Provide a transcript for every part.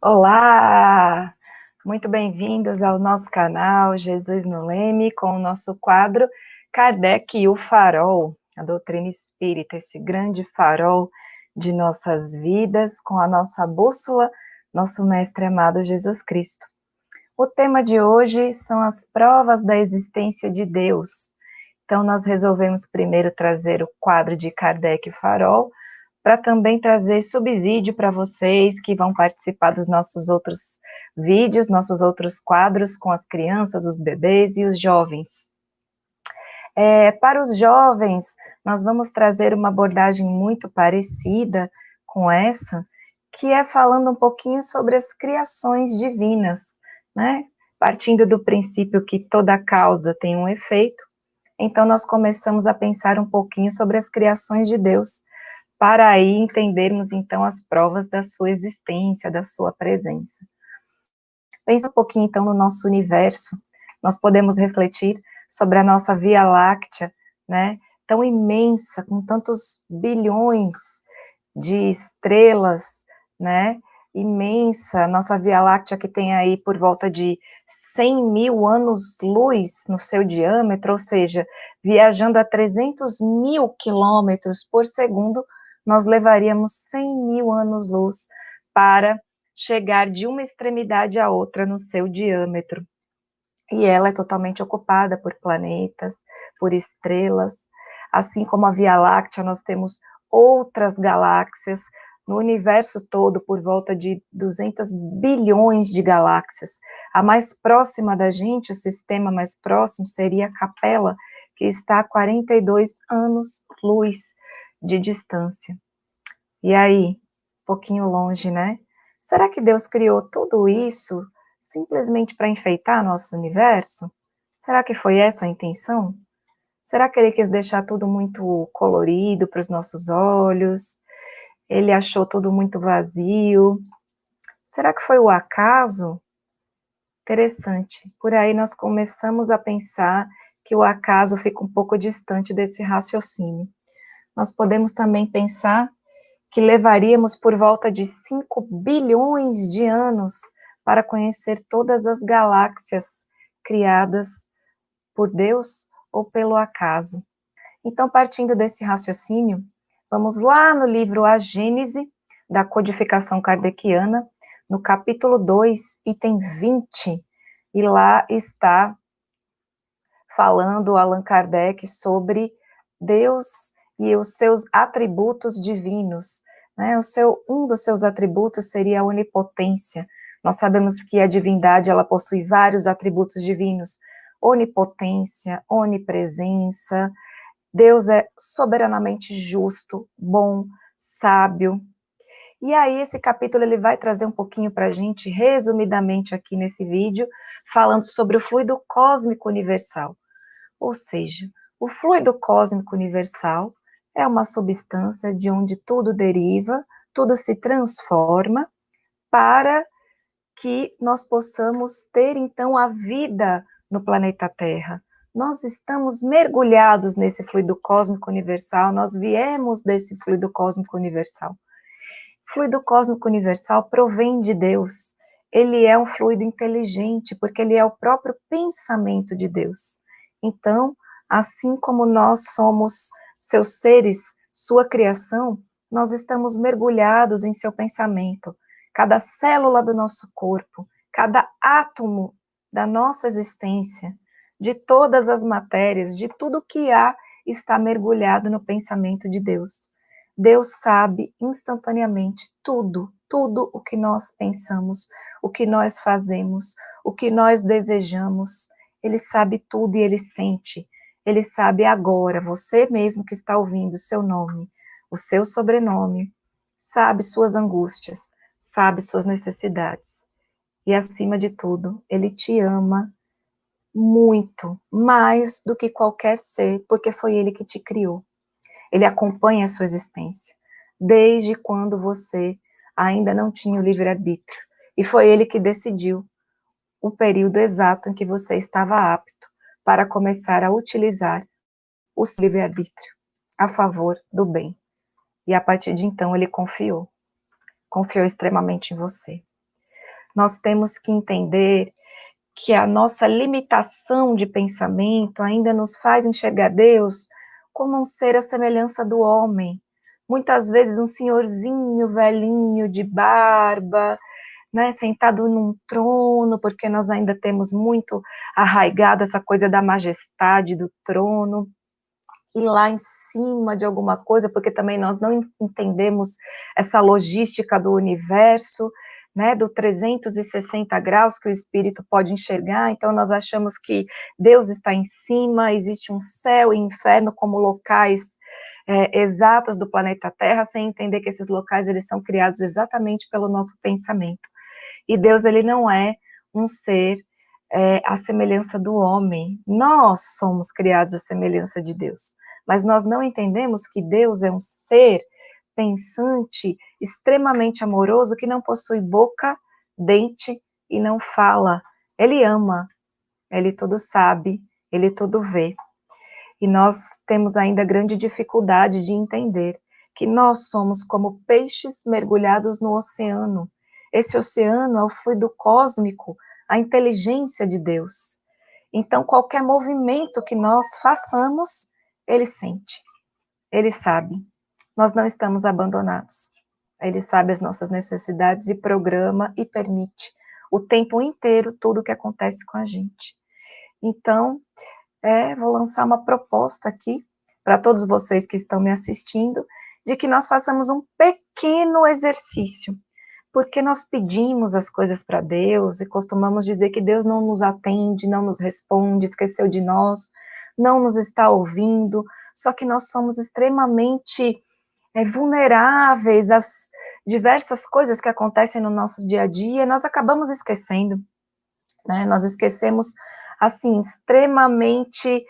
Olá! Muito bem-vindos ao nosso canal Jesus no Leme, com o nosso quadro Kardec e o Farol, a doutrina espírita, esse grande farol de nossas vidas, com a nossa bússola, nosso mestre amado Jesus Cristo. O tema de hoje são as provas da existência de Deus. Então, nós resolvemos primeiro trazer o quadro de Kardec e Farol, para também trazer subsídio para vocês que vão participar dos nossos outros vídeos, nossos outros quadros com as crianças, os bebês e os jovens. Para os jovens, nós vamos trazer uma abordagem muito parecida com essa, que é falando um pouquinho sobre as criações divinas, né? Partindo do princípio que toda causa tem um efeito, então nós começamos a pensar um pouquinho sobre as criações de Deus, para aí entendermos, então, as provas da sua existência, da sua presença. Pensa um pouquinho, então, no nosso universo. Nós podemos refletir sobre a nossa Via Láctea, né, tão imensa, com tantos bilhões de estrelas, né, imensa, nossa Via Láctea que tem aí por volta de 100 mil anos-luz no seu diâmetro, ou seja, viajando a 300 mil quilômetros por segundo, nós levaríamos 100 mil anos-luz para chegar de uma extremidade à outra no seu diâmetro. E ela é totalmente ocupada por planetas, por estrelas, assim como a Via Láctea, nós temos outras galáxias, no universo todo, por volta de 200 bilhões de galáxias. A mais próxima da gente, o sistema mais próximo, seria a Capela, que está a 42 anos-luz de distância. E aí, um pouquinho longe, né? Será que Deus criou tudo isso simplesmente para enfeitar nosso universo? Será que foi essa a intenção? Será que ele quis deixar tudo muito colorido para os nossos olhos? Ele achou tudo muito vazio? Será que foi o acaso? Interessante. Por aí nós começamos a pensar que o acaso fica um pouco distante desse raciocínio. Nós podemos também pensar que levaríamos por volta de 5 bilhões de anos para conhecer todas as galáxias criadas por Deus ou pelo acaso. Então, partindo desse raciocínio, vamos lá no livro A Gênese, da codificação kardeciana, no capítulo 2, item 20, e lá está falando Allan Kardec sobre Deus e os seus atributos divinos, né? Um dos seus atributos seria a onipotência. Nós sabemos que a divindade, ela possui vários atributos divinos: onipotência, onipresença. Deus é soberanamente justo, bom, sábio. E aí esse capítulo ele vai trazer um pouquinho para a gente, resumidamente aqui nesse vídeo, falando sobre o fluido cósmico universal. Ou seja, o fluido cósmico universal é uma substância de onde tudo deriva, tudo se transforma, para que nós possamos ter, então, a vida no planeta Terra. Nós estamos mergulhados nesse fluido cósmico universal, nós viemos desse fluido cósmico universal. O fluido cósmico universal provém de Deus. Ele é um fluido inteligente, porque ele é o próprio pensamento de Deus. Então, assim como nós somos seus seres, sua criação, nós estamos mergulhados em seu pensamento. Cada célula do nosso corpo, cada átomo da nossa existência, de todas as matérias, de tudo que há, está mergulhado no pensamento de Deus. Deus sabe instantaneamente tudo, tudo o que nós pensamos, o que nós fazemos, o que nós desejamos. Ele sabe tudo e ele sente. Ele sabe agora, você mesmo que está ouvindo o seu nome, o seu sobrenome, sabe suas angústias, sabe suas necessidades. E acima de tudo, ele te ama muito, mais do que qualquer ser, porque foi ele que te criou. Ele acompanha a sua existência, desde quando você ainda não tinha o livre-arbítrio. E foi ele que decidiu o período exato em que você estava apto para começar a utilizar o seu livre-arbítrio a favor do bem. E a partir de então ele confiou extremamente em você. nós temos que entender que a nossa limitação de pensamento ainda nos faz enxergar Deus como um ser à semelhança do homem. Muitas vezes um senhorzinho velhinho de barba, né, sentado num trono, porque nós ainda temos muito arraigado essa coisa da majestade do trono, e lá em cima de alguma coisa, porque também nós não entendemos essa logística do universo, né, do 360 graus que o espírito pode enxergar, então nós achamos que Deus está em cima, existe um céu e inferno como locais exatos do planeta Terra, sem entender que esses locais eles são criados exatamente pelo nosso pensamento. E Deus, ele não é um ser à semelhança do homem. Nós somos criados à semelhança de Deus. Mas nós não entendemos que Deus é um ser pensante, extremamente amoroso, que não possui boca, dente e não fala. Ele ama, ele tudo sabe, ele tudo vê. E nós temos ainda grande dificuldade de entender que nós somos como peixes mergulhados no oceano. Esse oceano é o fluido cósmico, a inteligência de Deus. Então, qualquer movimento que nós façamos, ele sente, ele sabe. Nós não estamos abandonados. Ele sabe as nossas necessidades e programa e permite o tempo inteiro tudo o que acontece com a gente. Então, vou lançar uma proposta aqui para todos vocês que estão me assistindo, de que nós façamos um pequeno exercício, porque nós pedimos as coisas para Deus e costumamos dizer que Deus não nos atende, não nos responde, esqueceu de nós, não nos está ouvindo, só que nós somos extremamente vulneráveis às diversas coisas que acontecem no nosso dia a dia, e nós acabamos esquecendo, né? Nós esquecemos, assim, extremamente,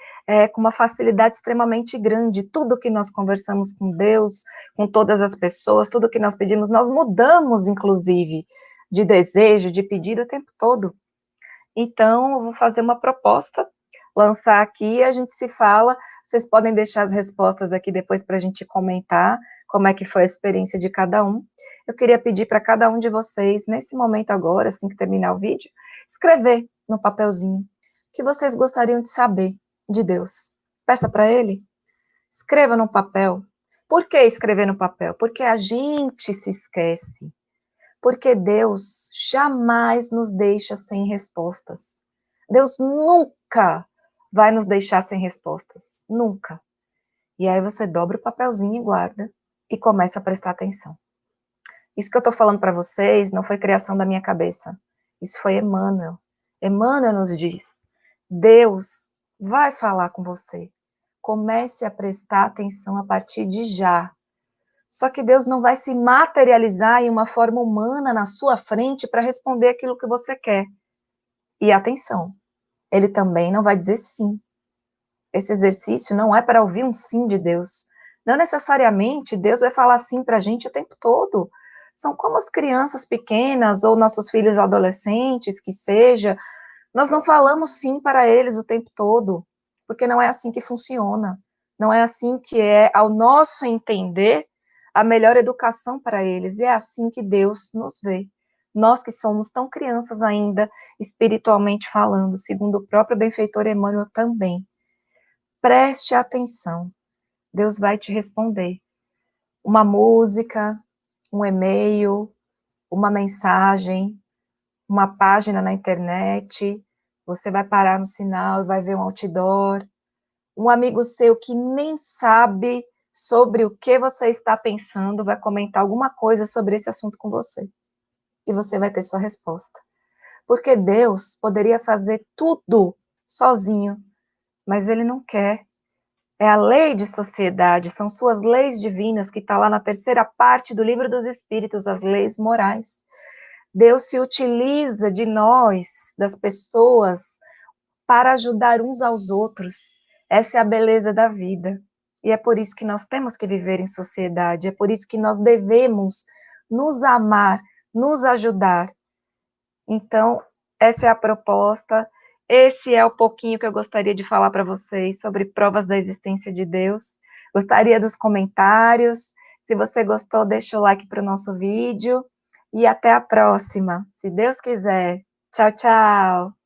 com uma facilidade extremamente grande, tudo que nós conversamos com Deus, com todas as pessoas, tudo que nós pedimos, nós mudamos, inclusive, de desejo, de pedido o tempo todo. Então, eu vou fazer uma proposta, lançar aqui, a gente se fala, vocês podem deixar as respostas aqui depois para a gente comentar, como é que foi a experiência de cada um. Eu queria pedir para cada um de vocês, nesse momento agora, assim que terminar o vídeo, escrever no papelzinho o que vocês gostariam de saber de Deus. Peça para Ele, escreva no papel. Por que escrever no papel? Porque a gente se esquece. Porque Deus jamais nos deixa sem respostas. Deus nunca vai nos deixar sem respostas. Nunca. E aí você dobra o papelzinho e guarda e começa a prestar atenção. Isso que eu estou falando para vocês não foi criação da minha cabeça. Isso foi Emmanuel. Emmanuel nos diz: Deus vai falar com você. Comece a prestar atenção a partir de já. Só que Deus não vai se materializar em uma forma humana na sua frente para responder aquilo que você quer. E atenção, Ele também não vai dizer sim. Esse exercício não é para ouvir um sim de Deus. Não necessariamente Deus vai falar sim para a gente o tempo todo. São como as crianças pequenas ou nossos filhos adolescentes, que seja. Nós não falamos sim para eles o tempo todo, porque não é assim que funciona. Não é assim que é, ao nosso entender, a melhor educação para eles. E é assim que Deus nos vê. Nós que somos tão crianças ainda, espiritualmente falando, segundo o próprio benfeitor Emmanuel também. Preste atenção, Deus vai te responder. Uma música, um e-mail, uma mensagem, uma página na internet, você vai parar no sinal e vai ver um outdoor, um amigo seu que nem sabe sobre o que você está pensando vai comentar alguma coisa sobre esse assunto com você. E você vai ter sua resposta. Porque Deus poderia fazer tudo sozinho, mas Ele não quer. É a lei de sociedade, são suas leis divinas, que está lá na terceira parte do Livro dos Espíritos, as leis morais. Deus se utiliza de nós, das pessoas, para ajudar uns aos outros. Essa é a beleza da vida. E é por isso que nós temos que viver em sociedade, é por isso que nós devemos nos amar, nos ajudar. Então, essa é a proposta, esse é o pouquinho que eu gostaria de falar para vocês sobre provas da existência de Deus. Gostaria dos comentários. Se você gostou, deixa o like para o nosso vídeo. e até a próxima, se Deus quiser. Tchau, tchau.